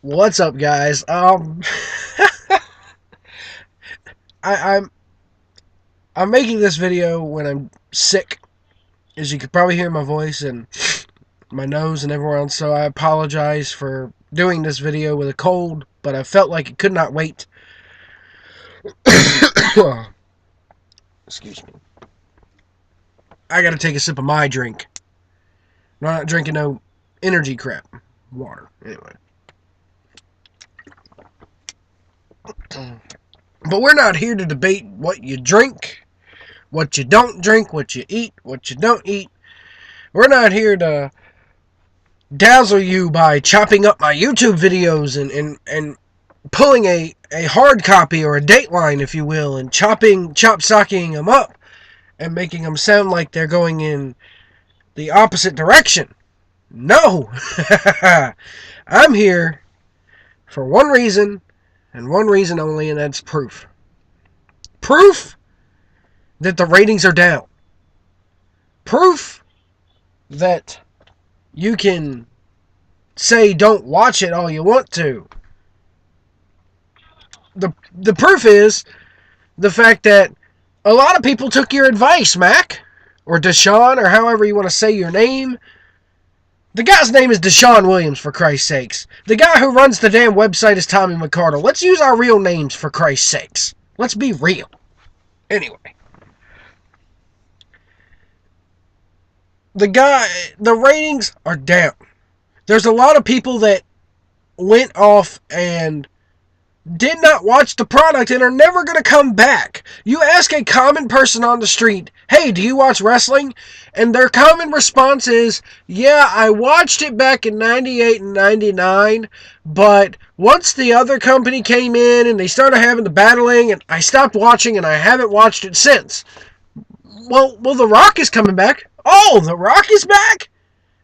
What's up, guys? I'm I'm making this video when I'm sick, as you could probably hear my voice and my nose and everywhere else. So I apologize for doing this video with a cold, but I felt like it could not wait. Excuse me. I gotta take a sip of my drink. I'm not drinking no energy crap. Water. Anyway. But we're not here to debate what you drink, what you don't drink, what you eat, what you don't eat. We're not here to dazzle you by chopping up my YouTube videos and pulling a hard copy or a dateline, if you will, and chop-socking them up and making them sound like they're going in the opposite direction. No! I'm here for one reason, and one reason only, and that's proof. Proof that the ratings are down. Proof that you can say don't watch it all you want to. The proof is the fact that a lot of people took your advice, Mac, or Deshaun, or however you want to say your name. The guy's name is Deshaun Williams, for Christ's sakes. The guy who runs the damn website is Tommy McCardle. Let's use our real names, for Christ's sakes. Let's be real. Anyway. The ratings are down. There's a lot of people that went off and did not watch the product and are never going to come back. You ask a common person on the street, hey, do you watch wrestling? And their common response is, yeah, I watched it back in 98 and 99, but once the other company came in and they started having the battling, and I stopped watching and I haven't watched it since. Well, The Rock is coming back. Oh, The Rock is back?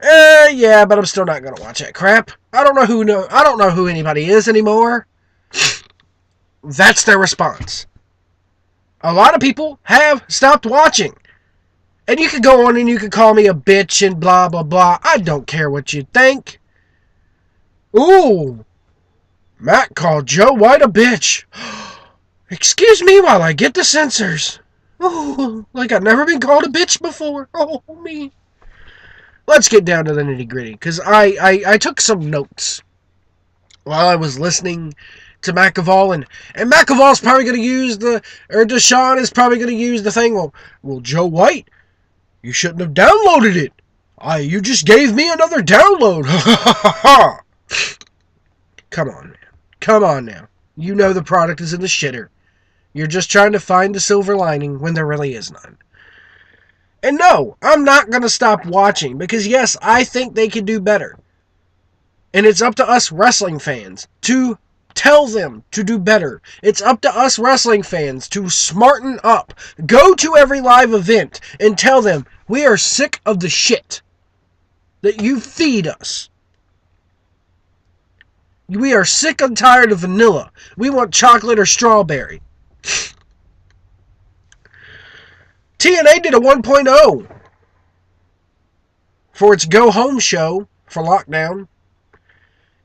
Yeah, but I'm still not going to watch that crap. I don't know who anybody is anymore. That's their response. A lot of people have stopped watching. And you can go on and you can call me a bitch and blah, blah, blah. I don't care what you think. Ooh. Matt called Joe White a bitch. Excuse me while I get the censors. Oh, like I've never been called a bitch before. Oh, me. Let's get down to the nitty gritty. Because I took some notes while I was listening to McAvoy, and McAvoy's probably going to use Deshaun is probably going to use the thing, well, Joe White, you shouldn't have downloaded it. You just gave me another download. Come on, man. Come on now. You know the product is in the shitter. You're just trying to find the silver lining when there really is none. And no, I'm not going to stop watching, because yes, I think they could do better. And it's up to us wrestling fans to tell them to do better. It's up to us wrestling fans to smarten up. Go to every live event and tell them we are sick of the shit that you feed us. We are sick and tired of vanilla. We want chocolate or strawberry. TNA did a 1.0 for its Go Home show for Lockdown.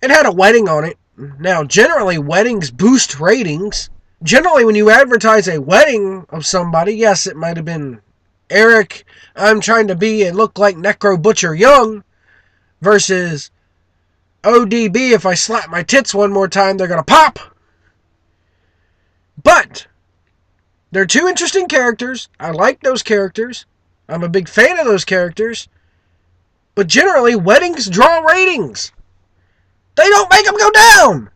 It had a wedding on it. Now, generally, weddings boost ratings. Generally, when you advertise a wedding of somebody, yes, it might have been Eric, I'm trying to be and look like Necro Butcher Young, versus ODB, if I slap my tits one more time, they're going to pop. But they're two interesting characters. I like those characters. I'm a big fan of those characters. But generally, weddings draw ratings. They don't make them go down.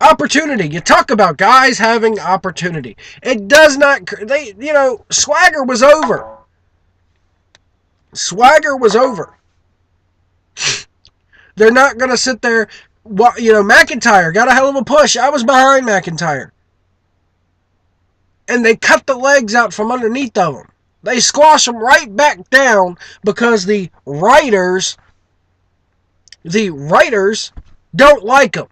Opportunity. You talk about guys having opportunity. It does not... Swagger was over. Swagger was over. They're not going to sit there... McIntyre got a hell of a push. I was behind McIntyre. And they cut the legs out from underneath of them. They squash them right back down because the writers don't like them.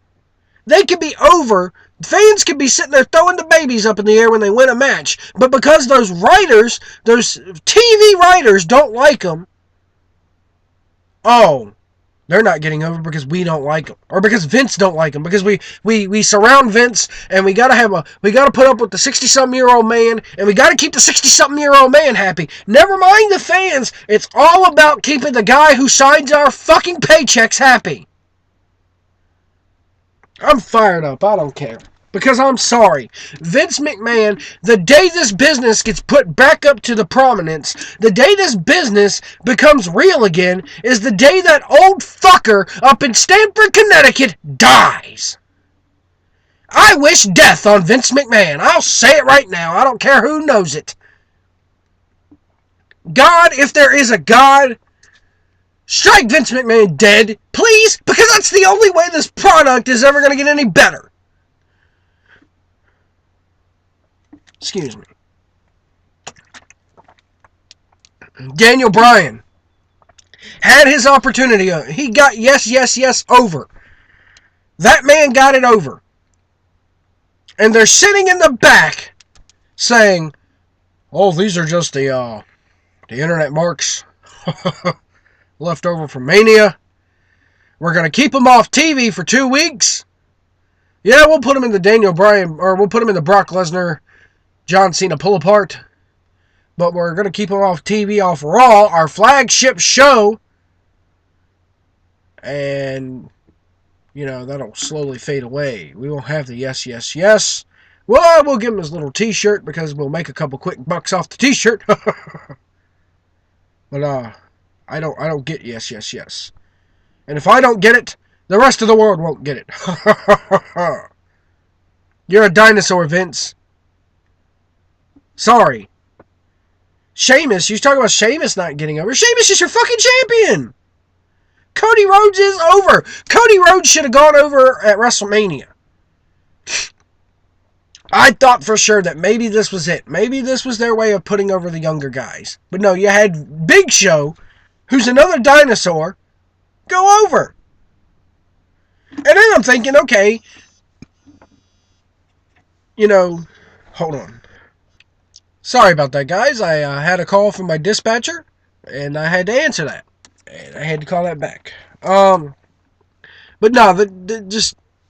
They can be over. Fans can be sitting there throwing the babies up in the air when they win a match. But because those writers, those TV writers don't like them, oh, They're not getting over because we don't like them, or because Vince don't like them, because we surround Vince, and we gotta put up with the 60-something-year-old man, and we gotta keep the 60-something-year-old man happy. Never mind the fans. It's all about keeping the guy who signs our fucking paychecks happy. I'm fired up. I don't care. Because I'm sorry, Vince McMahon, the day this business gets put back up to the prominence, the day this business becomes real again, is the day that old fucker up in Stamford, Connecticut dies. I wish death on Vince McMahon. I'll say it right now. I don't care who knows it. God, if there is a God, strike Vince McMahon dead, please, because that's the only way this product is ever going to get any better. Excuse me. Daniel Bryan had his opportunity. He got yes over. That man got it over. And they're sitting in the back saying, oh, these are just the internet marks left over from Mania. We're going to keep them off TV for 2 weeks. Yeah, we'll put them in the Daniel Bryan, or we'll put them in the Brock Lesnar, John Cena pull apart. But we're going to keep them off TV, off Raw, our flagship show. And, you know, that'll slowly fade away. We won't have the yes. Well, we'll give him his little t-shirt because we'll make a couple quick bucks off the t-shirt. But, I don't get yes. And if I don't get it, the rest of the world won't get it. You're a dinosaur, Vince. Sorry. Sheamus, you talking about Sheamus not getting over. Sheamus is your fucking champion. Cody Rhodes is over. Cody Rhodes should have gone over at WrestleMania. I thought for sure that maybe this was it. Maybe this was their way of putting over the younger guys. But no, you had Big Show, who's another dinosaur, go over. And then I'm thinking, okay, you know, hold on. Sorry about that, guys. I had a call from my dispatcher, and I had to answer that. And I had to call that back. But no,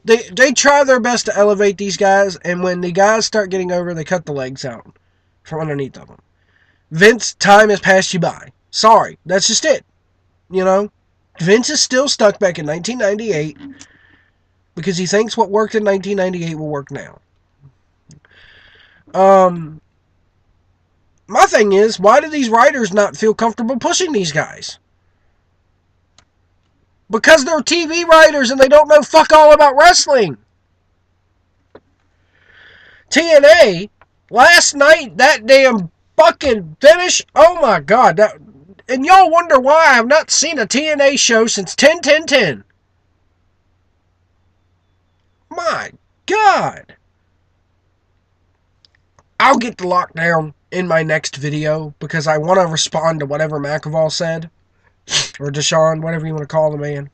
they try their best to elevate these guys, and when the guys start getting over, they cut the legs out from underneath of them. Vince, time has passed you by. Sorry, that's just it. You know, Vince is still stuck back in 1998 because he thinks what worked in 1998 will work now. My thing is, why do these writers not feel comfortable pushing these guys? Because they're TV writers and they don't know fuck all about wrestling. TNA, last night, that damn fucking finish, oh my god. And y'all wonder why I have not seen a TNA show since 10-10-10. My god. I'll get the lockdown in my next video because I want to respond to whatever McAvoy said. Or Deshaun, whatever you want to call the man.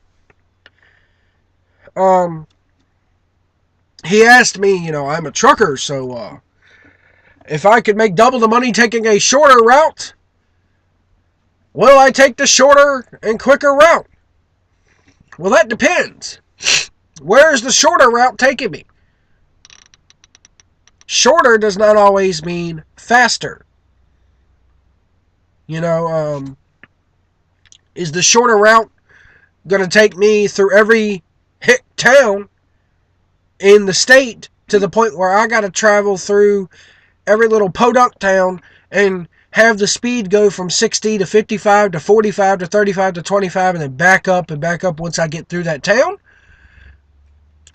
He asked me, you know, I'm a trucker, so if I could make double the money taking a shorter route, will I take the shorter and quicker route? Well, that depends. Where's the shorter route taking me? Shorter does not always mean faster. You know, is the shorter route going to take me through every hick town in the state to the point where I got to travel through every little podunk town and have the speed go from 60 to 55 to 45 to 35 to 25 and then back up once I get through that town?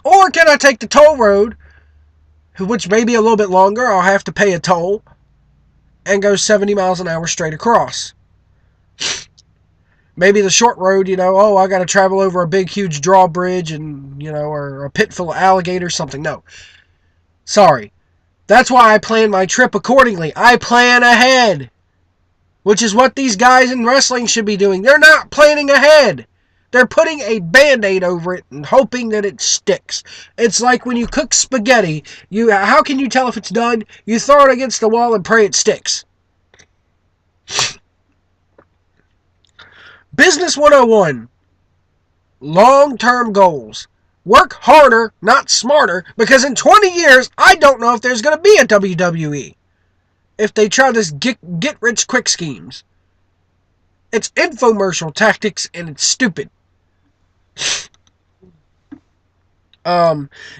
Or can I take the toll road, which may be a little bit longer? I'll have to pay a toll and go 70 miles an hour straight across. Maybe the short road, you know, I got to travel over a big, huge drawbridge and, you know, or a pit full of alligators, something. No. Sorry. That's why I plan my trip accordingly. I plan ahead. Which is what these guys in wrestling should be doing. They're not planning ahead. They're putting a Band-Aid over it and hoping that it sticks. It's like when you cook spaghetti. How can you tell if it's done? You throw it against the wall and pray it sticks. Business 101. long-term goals. Work harder, not smarter, because in 20 years, I don't know if there's going to be a WWE if they try this get-rich-quick schemes. It's infomercial tactics, and it's stupid.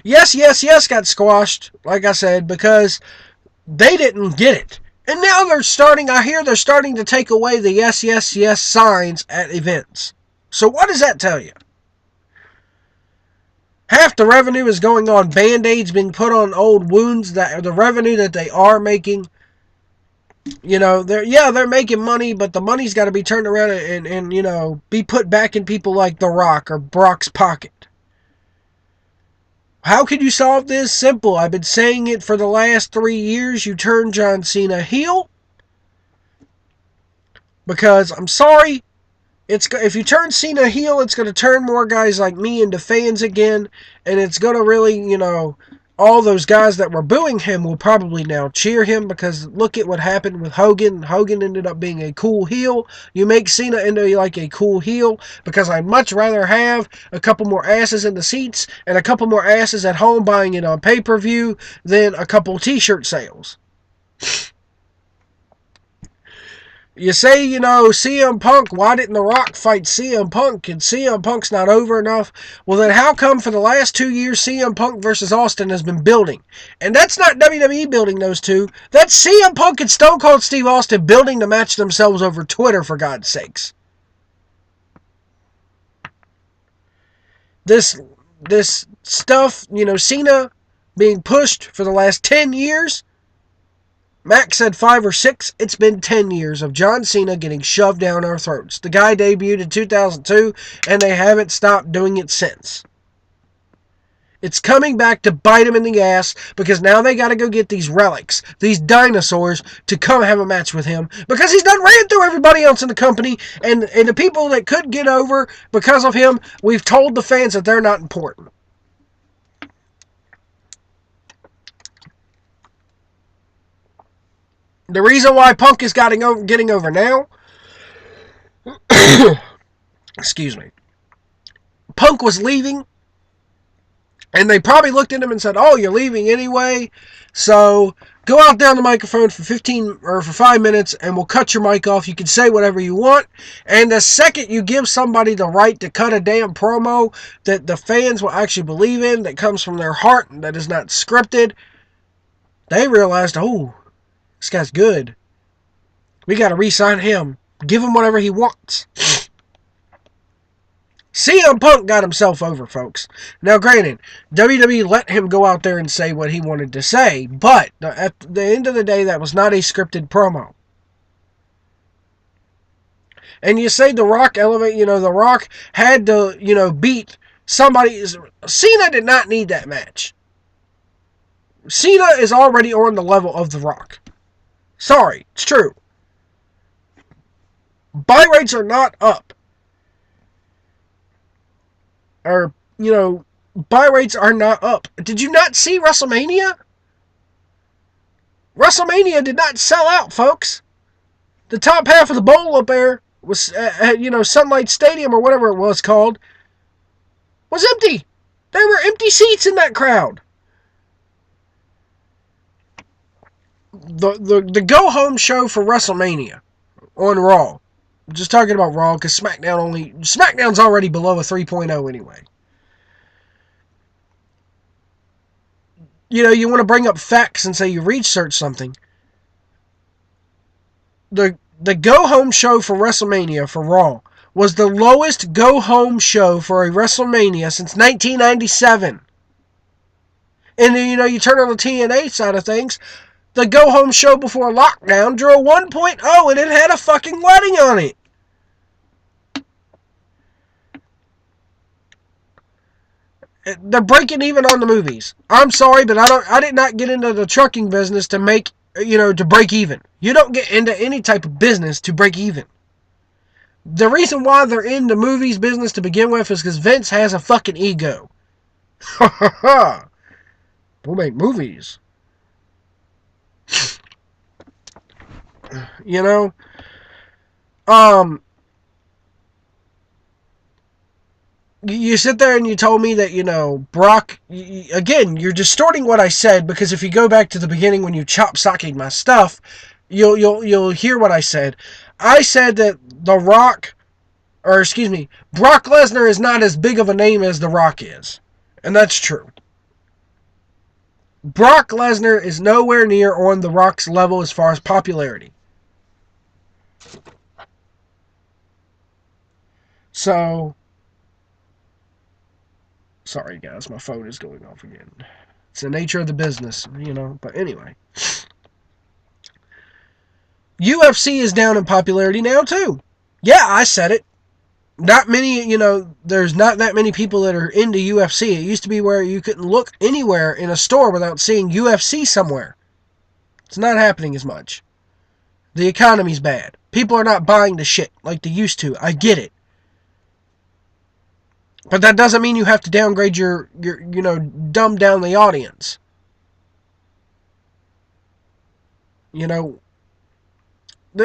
Yes, yes, yes got squashed, like I said, because they didn't get it. And now I hear they're starting to take away the yes, yes, yes signs at events. So what does that tell you? Half the revenue is going on band-aids being put on old wounds, that the revenue that they are making. They're making money, but the money's got to be turned around and be put back in people like The Rock or Brock's pocket. How can you solve this? Simple. I've been saying it for the last 3 years. You turn John Cena heel. Because, I'm sorry, if you turn Cena heel, it's going to turn more guys like me into fans again. And it's going to really, all those guys that were booing him will probably now cheer him, because look at what happened with Hogan. Hogan ended up being a cool heel. You make Cena into like a cool heel, because I'd much rather have a couple more asses in the seats and a couple more asses at home buying it on pay-per-view than a couple t-shirt sales. You say, CM Punk, why didn't The Rock fight CM Punk? And CM Punk's not over enough. Well, then how come for the last 2 years CM Punk versus Austin has been building? And that's not WWE building those two. That's CM Punk and Stone Cold Steve Austin building to match themselves over Twitter, for God's sakes. This stuff, Cena being pushed for the last 10 years. Max said 5 or 6. It's been 10 years of John Cena getting shoved down our throats. The guy debuted in 2002, and they haven't stopped doing it since. It's coming back to bite him in the ass, because now they got to go get these relics, these dinosaurs, to come have a match with him, because he's done ran through everybody else in the company, and the people that could get over because of him, we've told the fans that they're not important. The reason why Punk is getting over now, excuse me, Punk was leaving, and they probably looked at him and said, "Oh, you're leaving anyway, so go out there on the microphone for 5 minutes, and we'll cut your mic off. You can say whatever you want." And the second you give somebody the right to cut a damn promo that the fans will actually believe in, that comes from their heart, and that is not scripted, they realized, oh, this guy's good. We got to re-sign him. Give him whatever he wants. CM Punk got himself over, folks. Now, granted, WWE let him go out there and say what he wanted to say, but at the end of the day, that was not a scripted promo. And you say The Rock The Rock had to, beat somebody. Cena did not need that match. Cena is already on the level of The Rock. Sorry, it's true. Buy rates are not up. Or, buy rates are not up. Did you not see WrestleMania? WrestleMania did not sell out, folks. The top half of the bowl up there was, Sunlight Stadium or whatever it was called, was empty. There were empty seats in that crowd. The go-home show for WrestleMania on Raw. I'm just talking about Raw, because SmackDown's already below a 3.0 anyway. You want to bring up facts and say you researched something. The go-home show for WrestleMania for Raw was the lowest go-home show for a WrestleMania since 1997. And then, you turn on the TNA side of things, the go-home show before lockdown drew a 1.0, and it had a fucking wedding on it. They're breaking even on the movies. I'm sorry, but I did not get into the trucking business to make, to break even. You don't get into any type of business to break even. The reason why they're in the movies business to begin with is because Vince has a fucking ego. Ha ha ha. We'll make movies. you sit there and you told me that, Brock, again, you're distorting what I said, because if you go back to the beginning when you chop-socking my stuff, you'll hear what I said. I said that Brock Lesnar is not as big of a name as The Rock is. And that's true. Brock Lesnar is nowhere near on The Rock's level as far as popularity. So, sorry guys, my phone is going off again. It's the nature of the business, but anyway. UFC is down in popularity now too. Yeah, I said it. Not many, there's not that many people that are into UFC. It used to be where you couldn't look anywhere in a store without seeing UFC somewhere. It's not happening as much. The economy's bad. People are not buying the shit like they used to. I get it. But that doesn't mean you have to downgrade your dumb down the audience.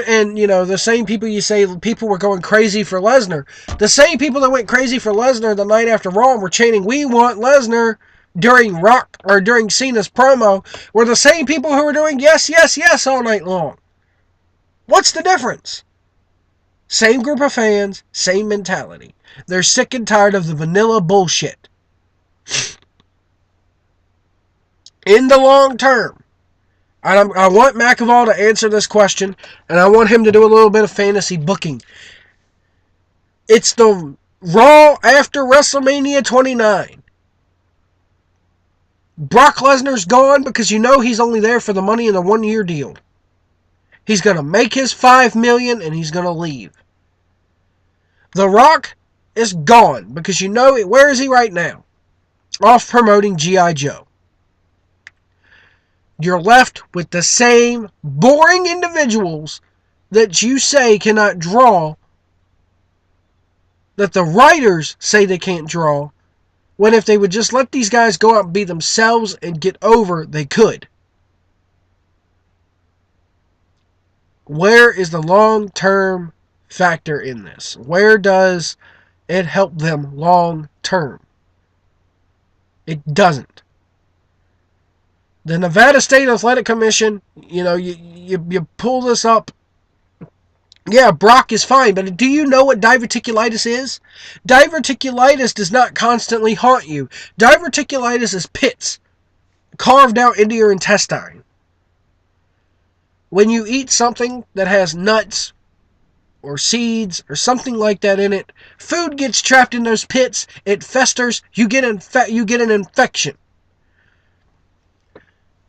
And, the same people you say people were going crazy for Lesnar. The same people that went crazy for Lesnar the night after Raw and were chanting, "We want Lesnar," during Cena's promo, were the same people who were doing "yes, yes, yes" all night long. What's the difference? Same group of fans, same mentality. They're sick and tired of the vanilla bullshit. In the long term, I want McEvoy to answer this question, and I want him to do a little bit of fantasy booking. It's the Raw after WrestleMania 29. Brock Lesnar's gone because he's only there for the money in the 1-year deal. He's going to make his $5 million and he's going to leave. The Rock is gone because where is he right now? Off promoting G.I. Joe. You're left with the same boring individuals that you say cannot draw, that the writers say they can't draw, when if they would just let these guys go out and be themselves and get over, they could. Where is the long-term factor in this? Where does it help them long-term? It doesn't. The Nevada State Athletic Commission, you pull this up. Yeah, Brock is fine, but do you know what diverticulitis is? Diverticulitis does not constantly haunt you. Diverticulitis is pits carved out into your intestine. When you eat something that has nuts or seeds or something like that in it, food gets trapped in those pits, it festers, you get an infection.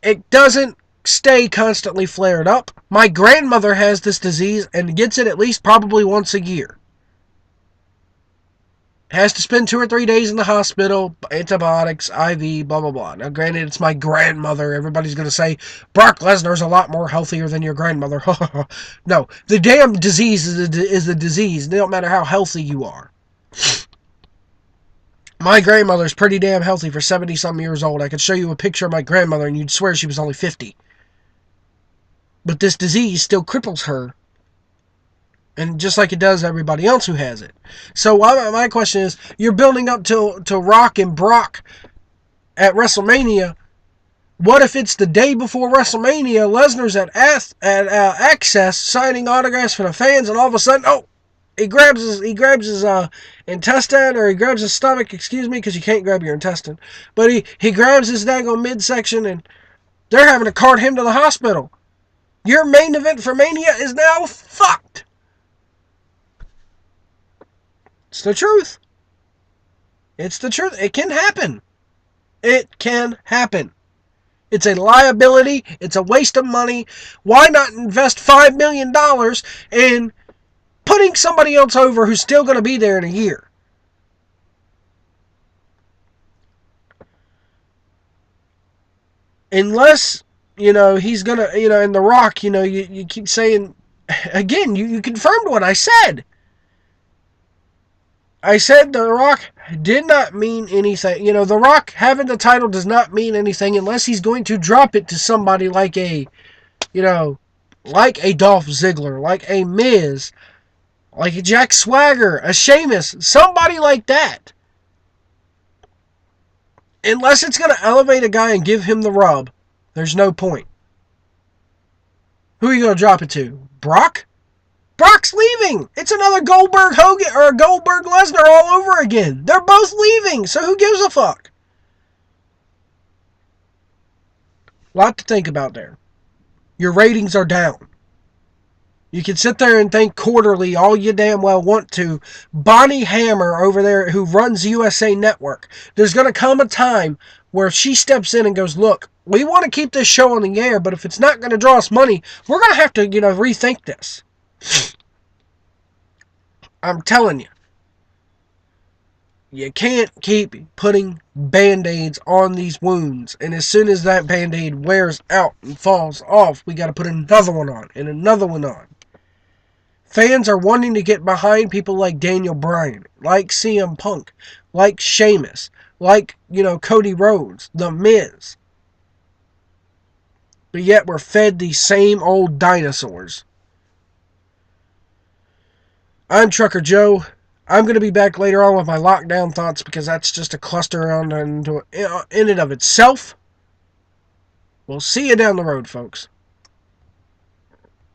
It doesn't stay constantly flared up. My grandmother has this disease and gets it at least probably once a year. Has to spend 2 or 3 days in the hospital, antibiotics, IV, blah, blah, blah. Now, granted, it's my grandmother. Everybody's going to say, Brock Lesnar's a lot more healthier than your grandmother. No, the damn disease is the disease. It don't matter how healthy you are. My grandmother's pretty damn healthy for 70-some years old. I could show you a picture of my grandmother and you'd swear she was only 50. But this disease still cripples her. And just like it does everybody else who has it. So my question is, you're building up to Rock and Brock at WrestleMania. What if it's the day before WrestleMania, Lesnar's at Access signing autographs for the fans, and all of a sudden, he grabs his intestine, or he grabs his stomach, because you can't grab your intestine. But he grabs his daggone midsection, and they're having to cart him to the hospital. Your main event for Mania is now fucked. It's the truth. It's the truth. It can happen. It can happen. It's a liability. It's a waste of money. Why not invest $5 million in putting somebody else over who's still going to be there in a year? Unless, he's going to, in The Rock, you keep saying, again, you confirmed what I said. I said The Rock did not mean anything. The Rock having the title does not mean anything unless he's going to drop it to somebody like a Dolph Ziggler, like a Miz, like a Jack Swagger, a Sheamus, somebody like that. Unless it's going to elevate a guy and give him the rub, there's no point. Who are you going to drop it to? Brock? Brock's leaving. It's another Goldberg Hogan or Goldberg Lesnar all over again. They're both leaving, so who gives a fuck? Lot to think about there. Your ratings are down. You can sit there and think quarterly all you damn well want to. Bonnie Hammer over there who runs USA Network. There's going to come a time where she steps in and goes, look, we want to keep this show on the air, but if it's not going to draw us money, we're going to have to, rethink this. I'm telling you. You can't keep putting Band-Aids on these wounds. And as soon as that Band-Aid wears out and falls off, we got to put another one on and another one on. Fans are wanting to get behind people like Daniel Bryan, like CM Punk, like Sheamus, like, Cody Rhodes, The Miz. But yet we're fed these same old dinosaurs. I'm Trucker Joe. I'm going to be back later on with my lockdown thoughts because that's just a cluster around in and of itself. We'll see you down the road, folks.